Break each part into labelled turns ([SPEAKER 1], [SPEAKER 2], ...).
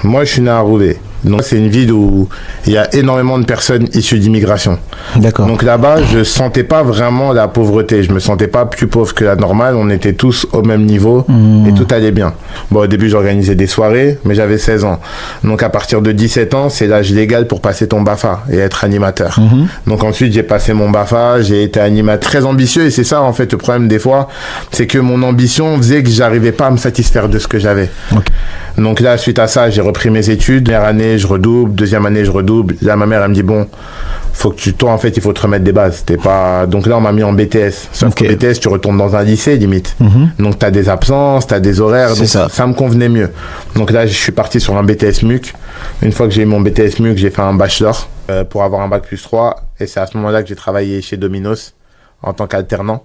[SPEAKER 1] Moi, je suis né à Roubaix. Donc, c'est une ville où il y a énormément de personnes issues d'immigration.
[SPEAKER 2] D'accord.
[SPEAKER 1] Donc, là-bas, je sentais pas vraiment la pauvreté. Je me sentais pas plus pauvre que la normale. On était tous au même niveau et tout allait bien. Bon, au début, j'organisais des soirées, mais j'avais 16 ans. Donc, à partir de 17 ans, c'est l'âge légal pour passer ton BAFA et être animateur. Donc, ensuite, j'ai passé mon BAFA. J'ai été animateur très ambitieux et c'est ça, en fait, le problème des fois. C'est que mon ambition faisait que j'arrivais pas à me satisfaire de ce que j'avais. Okay. Donc là, suite à ça, j'ai repris mes études. Première année, je redouble. Deuxième année, je redouble. Là, ma mère, elle me dit, bon, toi, en fait, il faut te remettre des bases. T'es pas... Donc là, on m'a mis en BTS. Sauf que BTS, tu retournes dans un lycée, limite. Donc, t'as des absences, t'as des horaires. Donc, ça me convenait mieux. Donc là, je suis parti sur un BTS MUC. Une fois que j'ai eu mon BTS MUC, j'ai fait un bachelor pour avoir un bac plus 3. Et c'est à ce moment-là que j'ai travaillé chez Domino's en tant qu'alternant.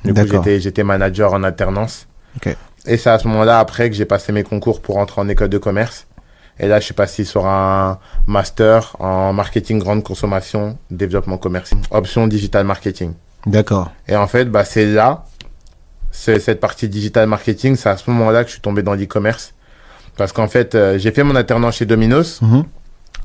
[SPEAKER 1] Du coup, j'étais manager en alternance.
[SPEAKER 2] Okay.
[SPEAKER 1] Et c'est à ce moment-là, après, que j'ai passé mes concours pour entrer en école de commerce. Et là, je suis passé sur un master en marketing grande consommation, développement commercial, option digital marketing.
[SPEAKER 2] D'accord.
[SPEAKER 1] Et en fait, cette partie digital marketing, c'est à ce moment-là que je suis tombé dans l'e-commerce. Parce qu'en fait, j'ai fait mon alternance chez Domino's.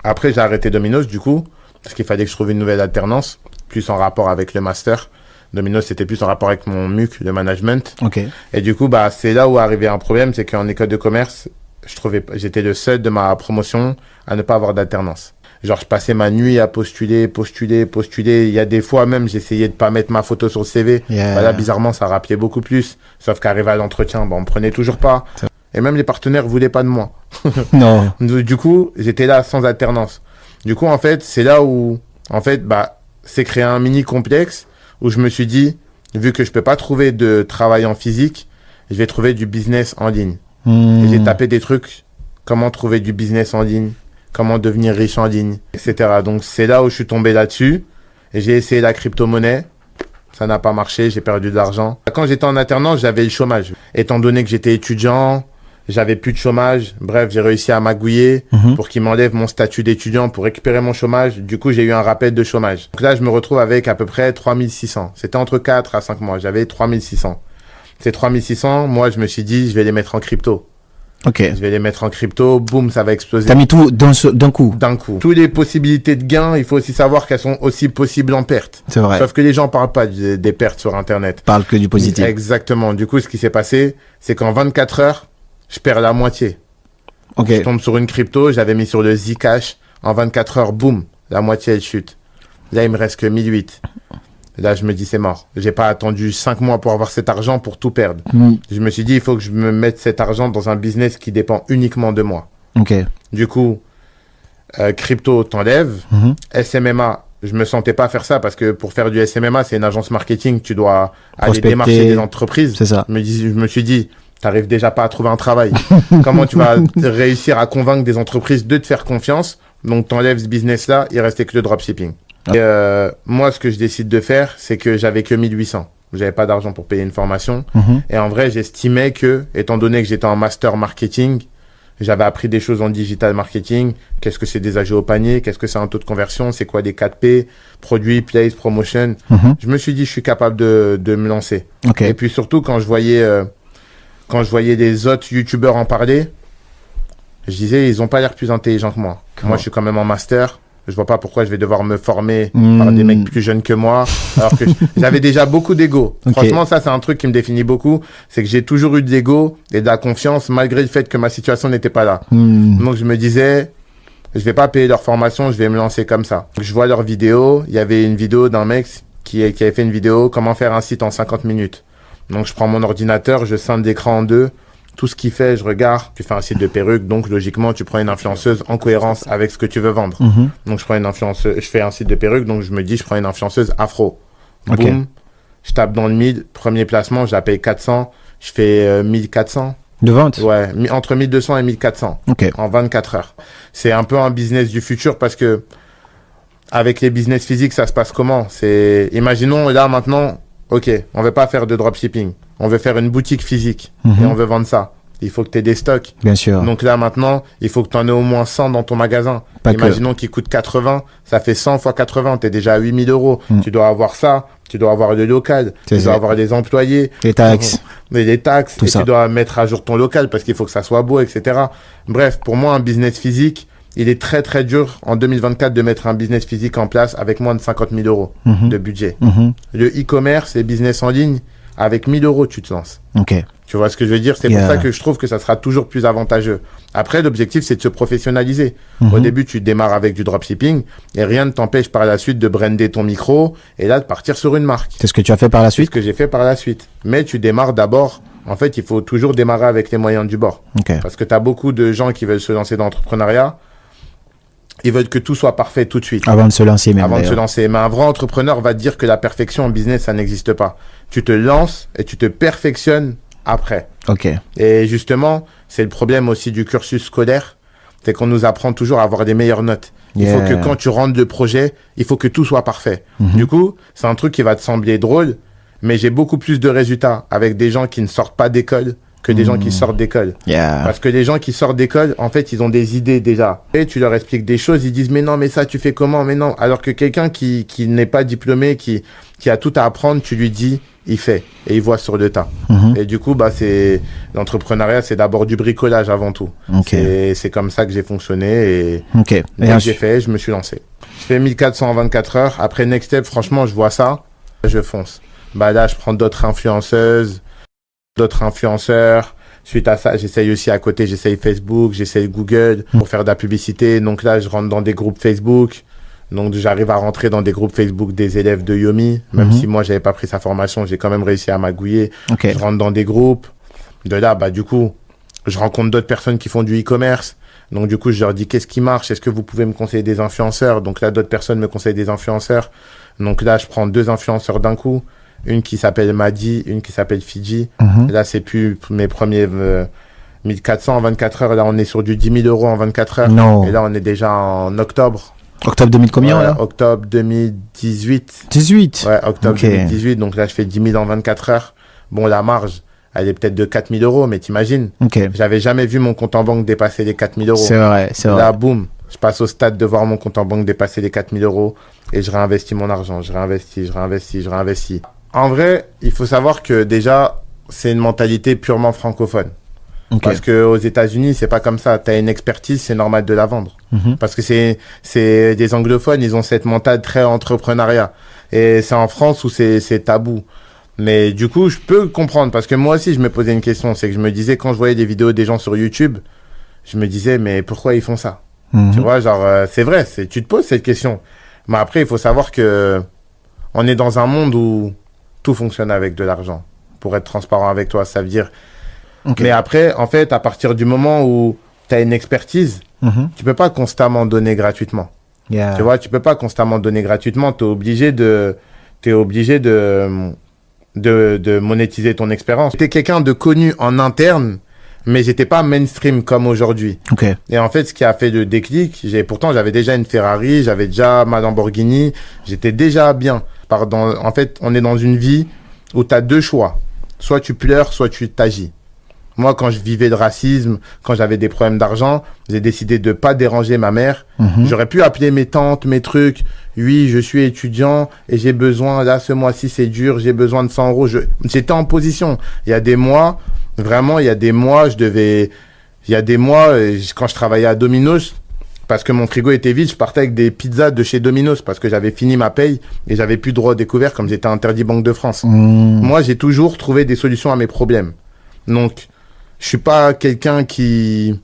[SPEAKER 1] Après, j'ai arrêté Domino's, du coup, parce qu'il fallait que je trouve une nouvelle alternance, plus en rapport avec le master. Domino's, c'était plus en rapport avec mon MUC, le management.
[SPEAKER 2] Okay.
[SPEAKER 1] Et du coup, c'est là où arrivait un problème, c'est qu'en école de commerce, j'étais le seul de ma promotion à ne pas avoir d'alternance. Genre, je passais ma nuit à postuler. Il y a des fois même, j'essayais de pas mettre ma photo sur le CV. Voilà, bizarrement, ça rappelait beaucoup plus. Sauf qu'arrivé à l'entretien, on me prenait toujours pas. Et même les partenaires voulaient pas de moi.
[SPEAKER 2] Non.
[SPEAKER 1] Du coup, j'étais là sans alternance. Du coup, en fait, c'est là où, c'est créé un mini complexe où je me suis dit, vu que je peux pas trouver de travail en physique, je vais trouver du business en ligne. Et j'ai tapé des trucs, comment trouver du business en ligne, comment devenir riche en ligne, etc. Donc c'est là où je suis tombé là-dessus. Et j'ai essayé la crypto-monnaie. Ça n'a pas marché, j'ai perdu de l'argent. Quand j'étais en alternance, j'avais le chômage. Étant donné que j'étais étudiant, j'avais plus de chômage. Bref, j'ai réussi à magouiller pour qu'ils m'enlèvent mon statut d'étudiant pour récupérer mon chômage. Du coup, j'ai eu un rappel de chômage. Donc là, je me retrouve avec à peu près 3600. C'était entre 4 à 5 mois. J'avais 3600. Ces 3600, moi, je me suis dit, je vais les mettre en crypto.
[SPEAKER 2] Ok.
[SPEAKER 1] Je vais les mettre en crypto. Boum, ça va exploser.
[SPEAKER 2] T'as mis tout d'un coup.
[SPEAKER 1] D'un coup. Toutes les possibilités de gains, il faut aussi savoir qu'elles sont aussi possibles en perte.
[SPEAKER 2] C'est vrai.
[SPEAKER 1] Sauf que les gens parlent pas des pertes sur Internet.
[SPEAKER 2] Parlent que du positif.
[SPEAKER 1] Exactement. Du coup, ce qui s'est passé, c'est qu'en 24 heures, je perds la moitié.
[SPEAKER 2] Ok.
[SPEAKER 1] Je tombe sur une crypto, j'avais mis sur le Zcash. En 24 heures, boum, la moitié, elle chute. Là, il me reste que 1008. Là, je me dis, c'est mort. J'ai pas attendu 5 mois pour avoir cet argent pour tout perdre. Je me suis dit, il faut que je me mette cet argent dans un business qui dépend uniquement de moi.
[SPEAKER 2] Ok.
[SPEAKER 1] Du coup, crypto, t'enlèves. SMMA, je me sentais pas faire ça parce que pour faire du SMMA, c'est une agence marketing. Tu dois aller démarcher des entreprises.
[SPEAKER 2] C'est ça.
[SPEAKER 1] Je me suis dit, t'arrives déjà pas à trouver un travail. Comment tu vas réussir à convaincre des entreprises de te faire confiance? Donc, t'enlèves ce business-là, il restait que le dropshipping. Et moi, ce que je décide de faire, c'est que j'avais que 1800. J'avais pas d'argent pour payer une formation. Et en vrai, j'estimais que, étant donné que j'étais en master marketing, j'avais appris des choses en digital marketing. Qu'est-ce que c'est des AG au panier? Qu'est-ce que c'est un taux de conversion? C'est quoi des 4P? Produits, place, promotion. Je me suis dit, je suis capable de me lancer.
[SPEAKER 2] Okay.
[SPEAKER 1] Et puis surtout, quand je voyais des autres youtubeurs en parler, je disais, ils ont pas l'air plus intelligents que moi. Moi, je suis quand même en master. Je vois pas pourquoi je vais devoir me former par des mecs plus jeunes que moi, alors que j'avais déjà beaucoup d'ego. Okay. Franchement, ça, c'est un truc qui me définit beaucoup. C'est que j'ai toujours eu de l'ego et de la confiance, malgré le fait que ma situation n'était pas là. Donc, je me disais, je vais pas payer leur formation, je vais me lancer comme ça. Je vois leurs vidéos. Il y avait une vidéo d'un mec qui avait fait une vidéo, comment faire un site en 50 minutes. Donc, je prends mon ordinateur, je scinde l'écran en deux. Tout ce qu'il fait, je regarde, tu fais un site de perruque, donc logiquement, tu prends une influenceuse en cohérence avec ce que tu veux vendre. Donc, je fais un site de perruque, donc je me dis, je prends une influenceuse afro.
[SPEAKER 2] Okay.
[SPEAKER 1] Boum, je tape dans le 1000, premier placement, je la paye 400, je fais 1400.
[SPEAKER 2] De vente?
[SPEAKER 1] Ouais, entre 1200 et 1400 en 24 heures. C'est un peu un business du futur parce que avec les business physiques, ça se passe comment? Imaginons là maintenant, ok, on veut pas faire de dropshipping. On veut faire une boutique physique et on veut vendre ça. il faut que tu aies des stocks.
[SPEAKER 2] Bien sûr.
[SPEAKER 1] Donc là, maintenant, il faut que tu en aies au moins 100 dans ton magasin. Imaginons qu'il coûte 80, ça fait 100 fois 80, tu es déjà à 8 000 euros. Tu dois avoir ça, tu dois avoir le local, tu dois avoir des employés.
[SPEAKER 2] Les taxes.
[SPEAKER 1] Les taxes,
[SPEAKER 2] Tout
[SPEAKER 1] et
[SPEAKER 2] ça.
[SPEAKER 1] tu dois mettre à jour ton local parce qu'il faut que ça soit beau, etc. Bref, pour moi, un business physique, il est très très dur en 2024 de mettre un business physique en place avec moins de 50 000 euros de budget. Le e-commerce et business en ligne, avec 1 000 euros, tu te lances.
[SPEAKER 2] Ok.
[SPEAKER 1] Tu vois ce que je veux dire? C'est pour ça que je trouve que ça sera toujours plus avantageux. Après, l'objectif, c'est de se professionnaliser. Au début, tu démarres avec du dropshipping et rien ne t'empêche par la suite de brander ton micro et là, de partir sur une marque.
[SPEAKER 2] C'est ce que tu as fait par la
[SPEAKER 1] C'est ce
[SPEAKER 2] suite?
[SPEAKER 1] que j'ai fait par la suite. Mais tu démarres d'abord. En fait, il faut toujours démarrer avec les moyens du bord.
[SPEAKER 2] Ok.
[SPEAKER 1] Parce que tu as beaucoup de gens qui veulent se lancer dans l'entrepreneuriat. Ils veulent que tout soit parfait tout de suite.
[SPEAKER 2] Avant de se lancer même.
[SPEAKER 1] Avant de se
[SPEAKER 2] d'ailleurs.
[SPEAKER 1] lancer. Mais un vrai entrepreneur va te dire que la perfection en business, ça n'existe pas. Tu te lances et tu te perfectionnes après.
[SPEAKER 2] Ok.
[SPEAKER 1] Et justement, c'est le problème aussi du cursus scolaire, c'est qu'on nous apprend toujours à avoir des meilleures notes. Il faut que quand tu rentres le projet, il faut que tout soit parfait. Du coup, c'est un truc qui va te sembler drôle, mais j'ai beaucoup plus de résultats avec des gens qui ne sortent pas d'école que des gens qui sortent d'école. Parce que les gens qui sortent d'école, en fait, ils ont des idées déjà. Et tu leur expliques des choses, ils disent, mais non, mais ça, tu fais comment? Mais non. Alors que quelqu'un qui n'est pas diplômé, qui a tout à apprendre, tu lui dis, il fait. Et il voit sur le tas. Et du coup, bah, l'entrepreneuriat, c'est d'abord du bricolage avant tout. C'est comme ça que j'ai fonctionné et j'ai fait, je me suis lancé. Je fais 1400 en 24 heures. Après Next Step, franchement, je vois ça, je fonce. Bah là, je prends d'autres influenceuses, d'autres influenceurs. Suite à ça, j'essaye aussi à côté, j'essaye Facebook, j'essaye Google pour faire de la publicité. Donc là, je rentre dans des groupes Facebook. Donc j'arrive à rentrer dans des groupes Facebook des élèves de Yomi. Même si moi, j'avais pas pris sa formation, j'ai quand même réussi à magouiller. Je rentre dans des groupes. De là, bah du coup, je rencontre d'autres personnes qui font du e-commerce. Donc du coup, je leur dis qu'est-ce qui marche? Est-ce que vous pouvez me conseiller des influenceurs? Donc là, d'autres personnes me conseillent des influenceurs. Donc là, je prends 2 influenceurs d'un coup. Une qui s'appelle Madi, une qui s'appelle Fiji. Là, c'est plus mes premiers 1400 en 24 heures. Là, on est sur du 10 000 euros en 24 heures.
[SPEAKER 2] Non.
[SPEAKER 1] Et là, on est déjà en octobre.
[SPEAKER 2] Octobre 2000 combien là?
[SPEAKER 1] Octobre 2018.
[SPEAKER 2] 18.
[SPEAKER 1] Ouais, octobre 2018. Donc là, je fais 10 000 en 24 heures. Bon, la marge, elle est peut-être de 4 000 euros, mais t'imagines. J'avais jamais vu mon compte en banque dépasser les 4 000 euros.
[SPEAKER 2] C'est vrai, c'est vrai.
[SPEAKER 1] Là, boum, je passe au stade de voir mon compte en banque dépasser les 4 000 euros et je réinvestis mon argent. Je réinvestis. En vrai, il faut savoir que déjà, c'est une mentalité purement francophone. Parce qu'aux États-Unis, c'est pas comme ça. Tu as une expertise, c'est normal de la vendre. Parce que c'est des anglophones, ils ont cette mentale très entrepreneuriat. Et c'est en France où c'est tabou. Mais du coup, je peux comprendre. Parce que moi aussi, je me posais une question. C'est que je me disais, quand je voyais des vidéos des gens sur YouTube, je me disais, mais pourquoi ils font ça? Tu vois, genre, c'est vrai, tu te poses cette question. Mais après, il faut savoir que on est dans un monde où tout fonctionne avec de l'argent. Pour être transparent avec toi, ça veut dire... Mais après, en fait, à partir du moment où tu as une expertise, tu peux pas constamment donner gratuitement. Tu vois, tu peux pas constamment donner gratuitement. Tu es obligé de monétiser ton expérience. J'étais quelqu'un de connu en interne, mais j'étais pas mainstream comme aujourd'hui. Et en fait, ce qui a fait le déclic, pourtant j'avais déjà une Ferrari, j'avais déjà ma Lamborghini, j'étais déjà bien. En fait, on est dans une vie où tu as 2 choix. Soit tu pleures, soit tu t'agis. Moi, quand je vivais le racisme, quand j'avais des problèmes d'argent, j'ai décidé de pas déranger ma mère. J'aurais pu appeler mes tantes, mes trucs. Oui, je suis étudiant et j'ai besoin, là, ce mois-ci, c'est dur, j'ai besoin de 100 euros. J'étais en position. Il y a des mois, vraiment, quand je travaillais à Domino's, parce que mon frigo était vide, je partais avec des pizzas de chez Domino's parce que j'avais fini ma paye et j'avais plus de droit au découvert comme j'étais interdit Banque de France. Moi, j'ai toujours trouvé des solutions à mes problèmes. Donc, je suis pas quelqu'un qui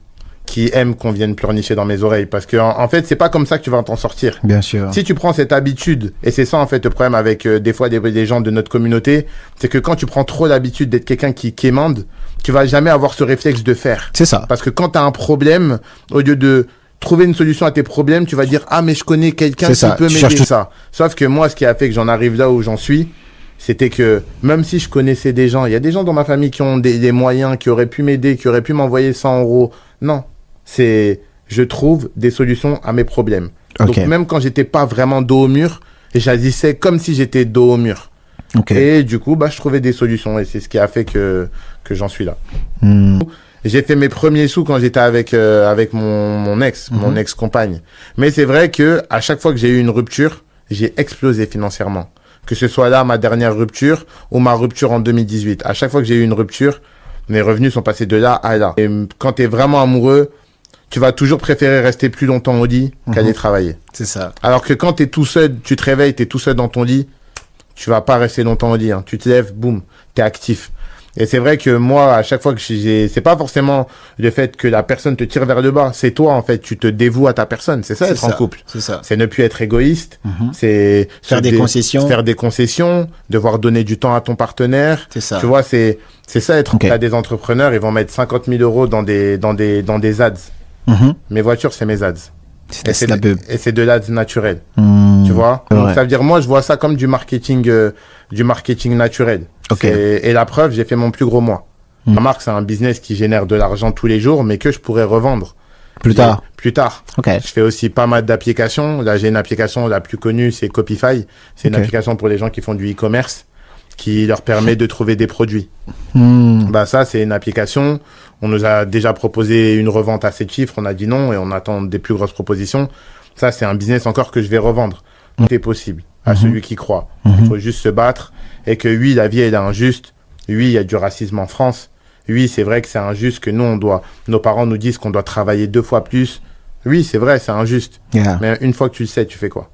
[SPEAKER 1] aime qu'on vienne pleurnicher dans mes oreilles parce que en fait, c'est pas comme ça que tu vas t'en sortir.
[SPEAKER 2] Bien sûr.
[SPEAKER 1] Si tu prends cette habitude, et c'est ça en fait le problème avec des fois des gens de notre communauté, c'est que quand tu prends trop l'habitude d'être quelqu'un qui quémande, tu vas jamais avoir ce réflexe de faire.
[SPEAKER 2] C'est ça.
[SPEAKER 1] Parce que quand tu as un problème, au lieu de trouver une solution à tes problèmes, tu vas dire « Ah, mais je connais quelqu'un qui peut m'aider ça. » Sauf que moi, ce qui a fait que j'en arrive là où j'en suis, c'était que même si je connaissais des gens, il y a des gens dans ma famille qui ont des moyens, qui auraient pu m'aider, qui auraient pu m'envoyer 100 euros. Non, je trouve des solutions à mes problèmes. Donc même quand j'étais pas vraiment dos au mur, j'agissais comme si j'étais dos au mur. Et du coup, je trouvais des solutions et c'est ce qui a fait que j'en suis là. j'ai fait mes premiers sous quand j'étais avec mon ex-compagne. Mais c'est vrai que à chaque fois que j'ai eu une rupture, j'ai explosé financièrement. Que ce soit là ma dernière rupture ou ma rupture en 2018. À chaque fois que j'ai eu une rupture, mes revenus sont passés de là à là. Et quand t'es vraiment amoureux, tu vas toujours préférer rester plus longtemps au lit qu'aller travailler.
[SPEAKER 2] C'est ça.
[SPEAKER 1] Alors que quand t'es tout seul, tu te réveilles, t'es tout seul dans ton lit, tu vas pas rester longtemps au lit. Tu te lèves, boum, t'es actif. Et c'est vrai que moi, à chaque fois que c'est pas forcément le fait que la personne te tire vers le bas, c'est toi, en fait, tu te dévoues à ta personne. C'est ça, être en couple.
[SPEAKER 2] C'est ça.
[SPEAKER 1] C'est ne plus être égoïste. C'est
[SPEAKER 2] faire des concessions.
[SPEAKER 1] Faire des concessions, devoir donner du temps à ton partenaire.
[SPEAKER 2] C'est ça.
[SPEAKER 1] Tu vois, c'est ça, être, t'as des entrepreneurs, ils vont mettre 50 000 euros dans des ads. Mes voitures, c'est mes ads. Et c'est de l'ads naturel. Tu vois? Donc, ça veut dire, moi, je vois ça comme du marketing naturel. Et la preuve, j'ai fait mon plus gros mois. Ma marque, c'est un business qui génère de l'argent tous les jours, mais que je pourrais revendre. Plus tard. Je fais aussi pas mal d'applications. Là, j'ai une application, la plus connue, c'est Copify. C'est une application pour les gens qui font du e-commerce, qui leur permet de trouver des produits. Bah, ça, c'est une application. On nous a déjà proposé une revente à 7 chiffres. On a dit non et on attend des plus grosses propositions. Ça, c'est un business encore que je vais revendre. Tout est possible à celui qui croit. Il faut juste se battre. Et que oui, la vie, elle est injuste. Oui, il y a du racisme en France. Oui, c'est vrai que c'est injuste que nous, nos parents nous disent qu'on doit travailler 2 fois plus. Oui, c'est vrai, c'est injuste. Mais une fois que tu le sais, tu fais quoi?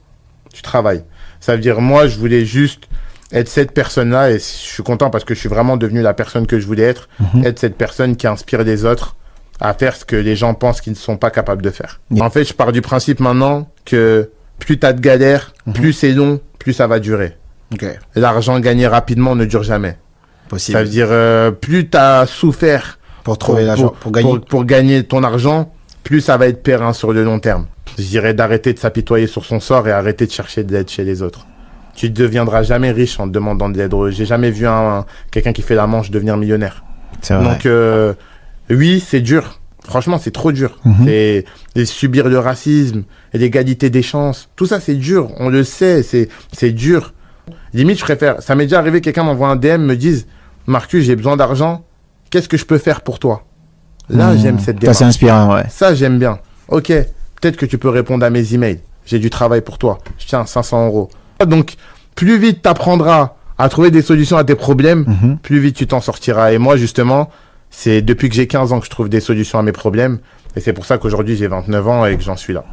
[SPEAKER 1] Tu travailles. Ça veut dire, moi, je voulais juste être cette personne-là, et je suis content parce que je suis vraiment devenu la personne que je voulais être, être cette personne qui inspire les autres à faire ce que les gens pensent qu'ils ne sont pas capables de faire. En fait, je pars du principe maintenant que plus t'as de galères, plus c'est long, plus ça va durer. L'argent gagné rapidement ne dure jamais. Ça veut dire, plus t'as souffert
[SPEAKER 2] pour trouver l'argent,
[SPEAKER 1] pour gagner ton argent, plus ça va être périn sur le long terme. Je dirais d'arrêter de s'apitoyer sur son sort et arrêter de chercher de l'aide chez les autres. Tu ne deviendras jamais riche en te demandant de l'aide. J'ai jamais vu quelqu'un qui fait la manche devenir millionnaire. Donc, oui, c'est dur. Franchement, c'est trop dur. C'est subir le racisme et l'égalité des chances. Tout ça, c'est dur. On le sait, c'est dur. Limite, je préfère. Ça m'est déjà arrivé, quelqu'un m'envoie un DM, me dise, Marcus, j'ai besoin d'argent. Qu'est-ce que je peux faire pour toi? Là, j'aime cette démarche.
[SPEAKER 2] Ça, c'est inspirant, ouais.
[SPEAKER 1] Ça, j'aime bien. Ok, peut-être que tu peux répondre à mes emails. J'ai du travail pour toi. Je tiens 500 €. Donc, plus vite tu apprendras à trouver des solutions à tes problèmes, plus vite tu t'en sortiras. Et moi, justement, c'est depuis que j'ai 15 ans que je trouve des solutions à mes problèmes. Et c'est pour ça qu'aujourd'hui, j'ai 29 ans et que j'en suis là.